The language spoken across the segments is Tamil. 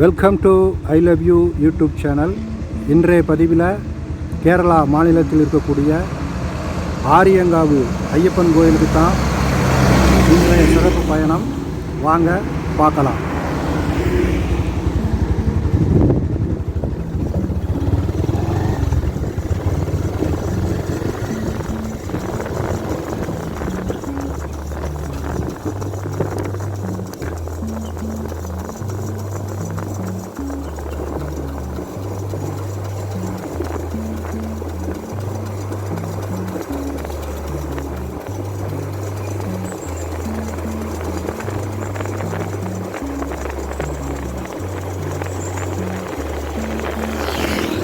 Welcome to I love you YouTube channel. இன்றைய பதிவில் கேரளா மாநிலத்தில் இருக்கக்கூடிய ஆரியங்காவு ஐயப்பன் கோயிலுக்கு தான் இன்றைய சிறப்பு பயணம். வாங்க பார்க்கலாம்.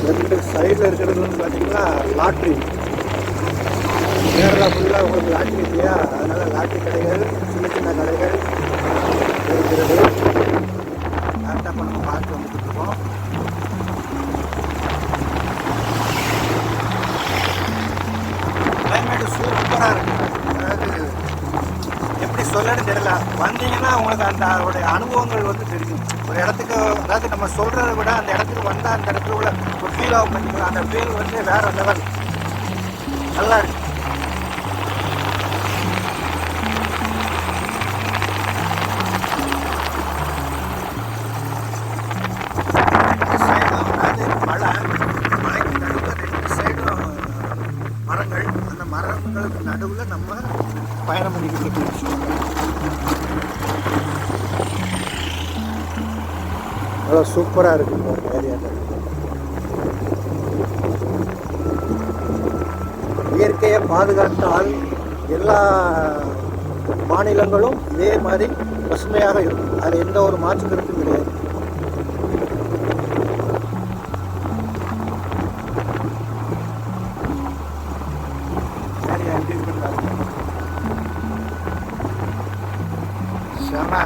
ரெண்டு சைடில் இருக்கிறது வந்து பார்த்தீங்கன்னா லாட்ரி. கேரளா ஃபுல்லாக உங்களுக்கு லாட்ரி இல்லையா, அதனால் லாட்ரி கடைகள், சின்ன சின்ன கடைகள் இருக்கிறது. கரெக்டாக இப்போ நம்ம பார்த்து வந்துட்டு இருக்கோம். கிளைமேட்டு சூப்பராக இருக்குது. அதாவது எப்படி சொல்லன்னு தெரியல. வந்தீங்கன்னா உங்களுக்கு அந்த அவருடைய அனுபவங்கள் வந்து தெரியும். ஒரு இடத்துக்கு, அதாவது நம்ம சொல்கிறத விட அந்த இடத்துக்கு வந்தால் அந்த இடத்துல உள்ள ஒரு ஃபீல் ஆகும் பண்ணிக்கலாம். அந்த ஃபீல் வந்து வேறு லெவல், நல்லா இருக்கு. சைடும் அதாவது மலைக்கு நடுவில் ரெண்டு சைடும் மரங்கள். அந்த மரங்களுக்கு நடுவில் நம்ம பயணம் பண்ணிக்கிட்டு இருக்கோம். நல்லா சூப்பராக இருக்குது ஒரு ஏரியாவில். இயற்கையை பாதுகாத்தால் எல்லா மாநிலங்களும் இதே மாதிரி பசுமையாக இருக்கும். அது எந்த ஒரு மாற்று கருத்தும் கிடையாது. ஏரியா எப்படி இருக்குன்னு செம.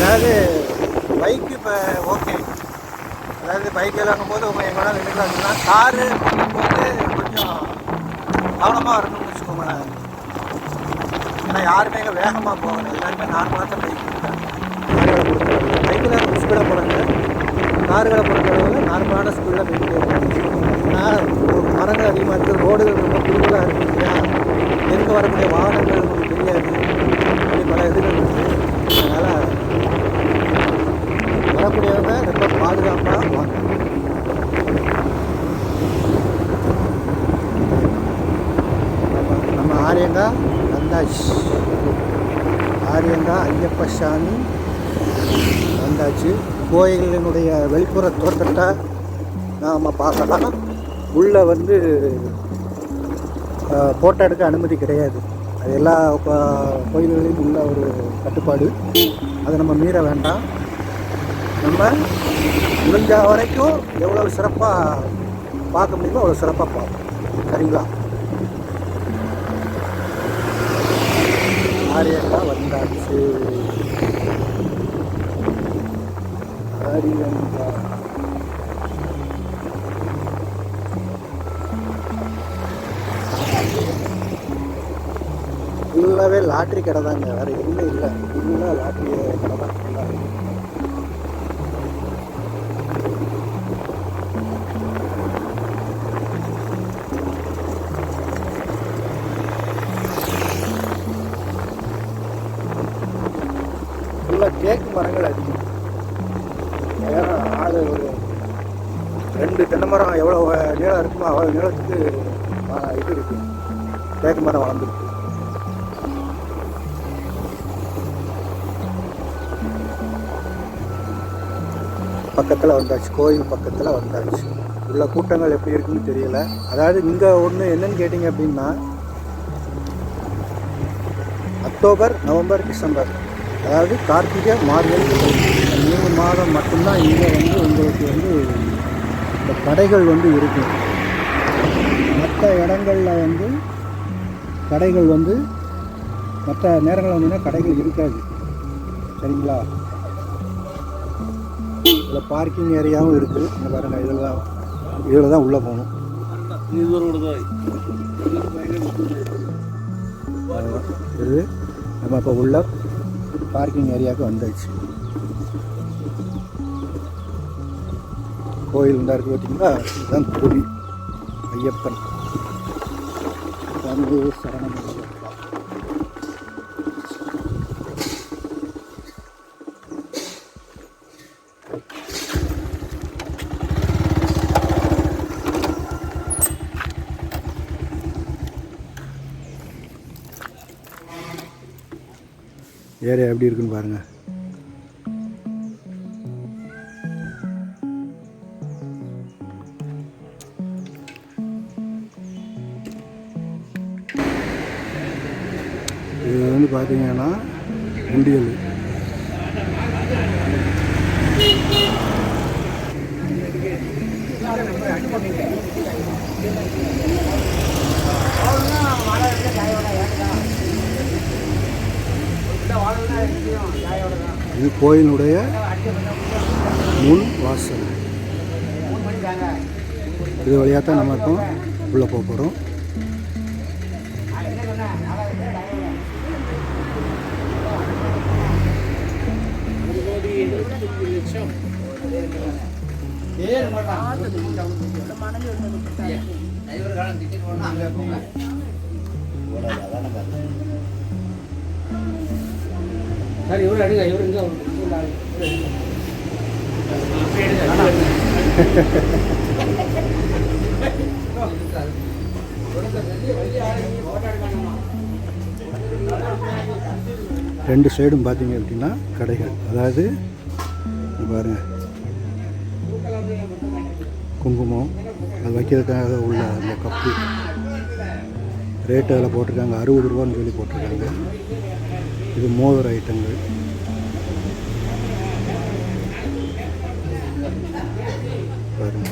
அதாவது பைக்கு இப்போ ஓகே, அதாவது பைக்கில் வாங்கும்போது உங்கள் எங்கூட நினைக்கிறாங்கன்னா காரு போது கொஞ்சம் கவனமாக இருக்கணும்னு வச்சுக்கோங்களேன். ஏன்னா யாருமே இங்கே வேகமாக போகணும், எல்லாருமே நார்மலாக தான் பைக் இருக்காங்க. கார்களை பொறுத்தளவு பைக்கில் ஸ்பீடாக போகிறாங்க, கார்களை பொறுத்தளவில் நார்மலான ஸ்பீடில் போயிட்டு இருக்காங்க. ஏன்னா மரங்கள் அதிகமாக இருக்குது, ரோடுகள் ரொம்ப குறுகலாக இருக்குது இல்லையா, எங்கே வரக்கூடிய வாகனங்கள் உங்களுக்கு தெரியாது, அப்படி பல இதுகள் இருக்குது. அதனால் வரக்கூடியவங்க ரொம்ப பாதுகாப்பாக வாங்க. நம்ம ஆரியங்கா வந்தாச்சு. ஆரியங்கா ஐயப்ப சாமி வந்தாச்சு. கோயிலினுடைய வெளிப்புற தோற்றத்தை நாம் பார்க்கலாம். உள்ளே வந்து ஃபோட்டோ எடுக்க அனுமதி கிடையாது. அது எல்லா கோயில்களையும் உள்ள ஒரு கட்டுப்பாடு. அதை நம்ம மீற வேண்டாம். நம்ம முடிஞ்ச வரைக்கும் எவ்வளோ சிறப்பாக பார்க்க முடியுமோ அவ்வளோ சிறப்பாக பார்ப்போம். சரிங்களா? ஆரியங்கா வந்தாச்சு. ஆரியங்கா ஃபுல்லாகவே லாட்ரி கடை தாங்க, வேறு எதுவுமே இல்லை. ஃபுல்லாக லாட்ரி கடை தான். ஃபுல்லாக கேக்கு மரங்கள் அதிகம். அது ஒரு 2 தென்னை மரம் எவ்வளோ நீளம் இருக்குமோ அவ்வளோ நீளத்துக்கு இது இருக்குது. தேக்கு மரம் வளர்ந்துருக்கு. பக்கத்தில் வந்தாச்சு, கோயில் பக்கத்தில் வந்தாச்சு. உள்ள கூட்டங்கள் எப்படி இருக்குன்னு தெரியல. அதாவது இங்கே ஒன்று என்னன்னு கேட்டிங்க அப்படின்னா, அக்டோபர், நவம்பர், டிசம்பர், அதாவது கார்த்திகை, மார்கழி, 3 மாதம் மட்டும்தான் இங்கே வந்து உங்களுக்கு வந்து இந்த கடைகள் வந்து இருக்கும். மற்ற இடங்களில் வந்து கடைகள் வந்து மற்ற நேரங்களில் வந்தீங்கன்னா கடைகள் இருக்காது. சரிங்களா? இதில் பார்க்கிங் ஏரியாவும் இருக்குது. இங்கே பாருங்கள், இதில் தான் உள்ளே போகணும். இது நம்ம இப்போ உள்ள பார்க்கிங் ஏரியாவுக்கு வந்தாச்சு. கோயில் உண்டா இருக்குது பார்த்தீங்களா? இதுதான் கோவில் ஐயப்பன் வந்து சரணம். ஏரியா எப்படி இருக்குன்னு பாருங்கள். இது வந்து பார்த்தீங்கன்னா உண்டியல். இது கோயிலுடைய முன் வாசல். இது வழியாக தான் நம்ம இப்போ உள்ளே போக போகிறோம். சார் இவரு அடிங்க, இவரு இங்கே ரெண்டு சைடும் பார்த்தீங்க அப்படின்னா கடைகள். அதாவது பாருங்க, குங்குமம் அது வைக்கிறதுக்காக உள்ள அந்த கப்பு ரேட்டு அதில் போட்டிருக்காங்க. 60 ரூபான்னு சொல்லி போட்டிருக்காங்க. இது மோதிர ஐட்டங்கள். பாருங்க,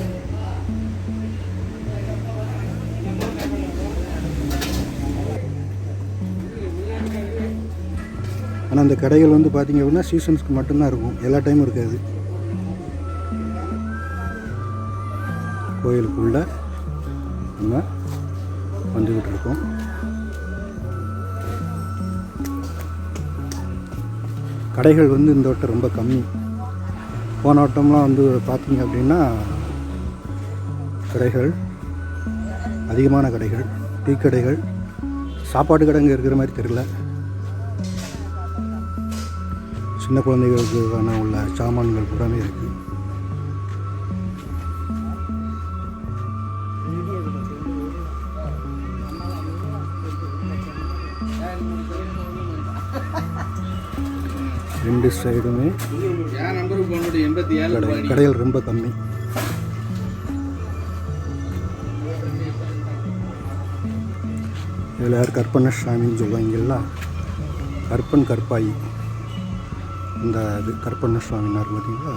ஆனால் அந்த கடைகள் வந்து பார்த்திங்க அப்படின்னா சீசன்ஸ்க்கு மட்டும்தான் இருக்கும், எல்லா டைமும் இருக்காது. கோயிலுக்குள்ளே நம்ம வந்துக்கிட்டு இருக்கோம். கடைகள் வந்து இந்த வட்டம் ரொம்ப கம்மி. போன வட்டம்லாம் வந்து பார்த்திங்க அப்படின்னா கடைகள் அதிகமான கடைகள், டீ கடைகள், சாப்பாடு கடைங்க இருக்கிற மாதிரி தெரியல. சின்ன குழந்தைகளுக்கான உள்ள சாமான்கள் பூராமே இருக்குது. ரெண்டு சைடுமே கடைகள் ரொம்ப கம்மி. இதில் யார் கற்பண்ணசாமின்னு சொல்லுவாங்கல்ல, கற்பன் கற்பாயி, இந்த இது கற்பண்ணசாமினார் பார்த்தீங்களா.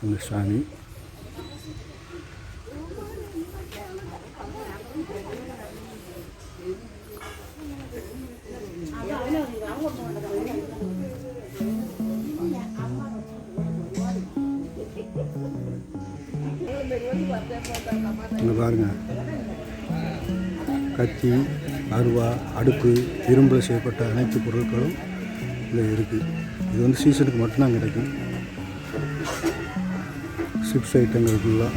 இந்த சாமி இங்கே பாருங்க, கத்தி, அருவா, அடுப்பு, இரும்பில் செய்யப்பட்ட அனைத்து பொருட்களும் இதில் இருக்குது. இது வந்து சீசனுக்கு மட்டும்தான் கிடைக்கும். சிப்ஸ் ஐட்டங்கள் ஃபுல்லாக.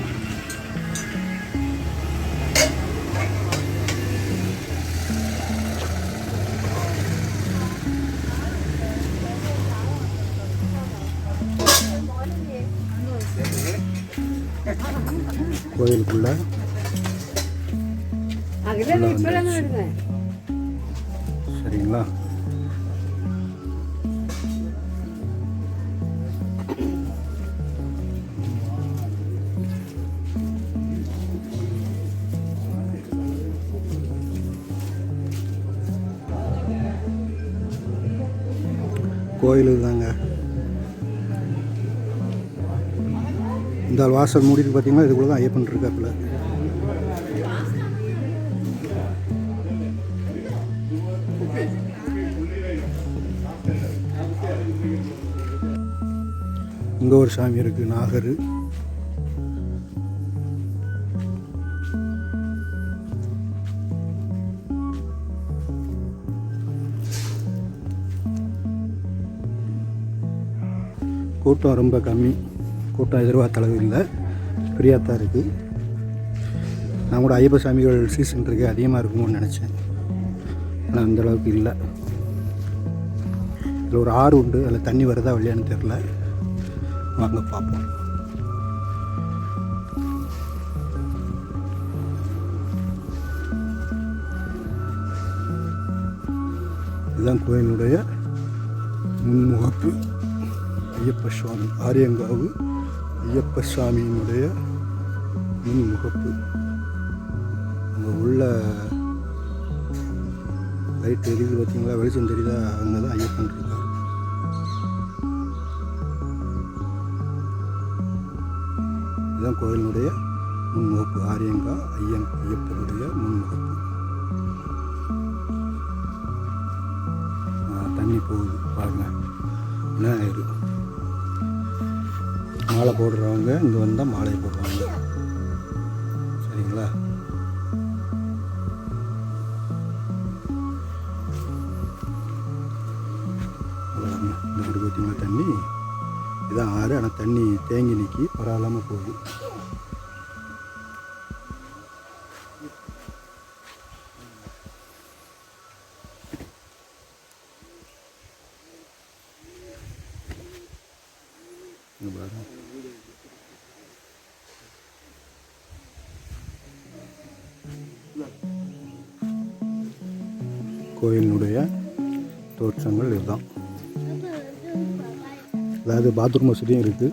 கோயிலுக்குள்ள சரிங்களா. கோயில் தாங்க. இந்த வாசல் மூடிட்டு பார்த்தீங்கன்னா இதுக்குள்ள தான் ஐயப்பன் இருக்காப்புல. இங்கே ஒரு சாமி இருக்குது, நாகர். கூட்டம் ரொம்ப கம்மி, கூட்டம் எதிர்பார்த்த அளவு இல்லை, ஃப்ரீயாக தான் இருக்குது. நான் கூட ஐயப்ப சாமிகள் சீசன் இருக்குது அதிகமாக இருக்குமோன்னு நினச்சேன், ஆனால் அந்தளவுக்கு இல்லை. இதில் ஒரு ஆறு உண்டு, அதில் தண்ணி வருதா இல்லையான்னு தெரில, வாங்க பார்ப்போம். இதுதான் கோயிலுடைய முன்முகப்பு. ஐயப்ப சுவாமி, ஆரியங்காவு ஐயப்ப சுவாமியினுடைய முன்முகப்பு. அங்கே உள்ள லைட் எரியுது பார்த்தீங்களா, வெளிச்சம் தெரியுதா, அங்கே தான் ஐயப்பன் இருக்கார். இதுதான் கோயிலினுடைய முன்முகப்பு, ஆரியங்கா ஐயப்பனுடைய முன்முகப்பு. தண்ணி போகுது பாருங்க. விநாயகர் மாலை போடுறவங்க இங்கே வந்தால் மாலை போடுறாங்க, சரிங்களா. இந்த வீடு பார்த்தீங்கன்னா தண்ணி இதான் ஆறு, ஆனால் தண்ணி தேங்கி நிற்கி பரவாயில்லாமல் போகுது. கோயிலினுடைய தோற்றங்கள் இதுதான். அதாவது பாத்ரூம் வசதியும் இருக்குது.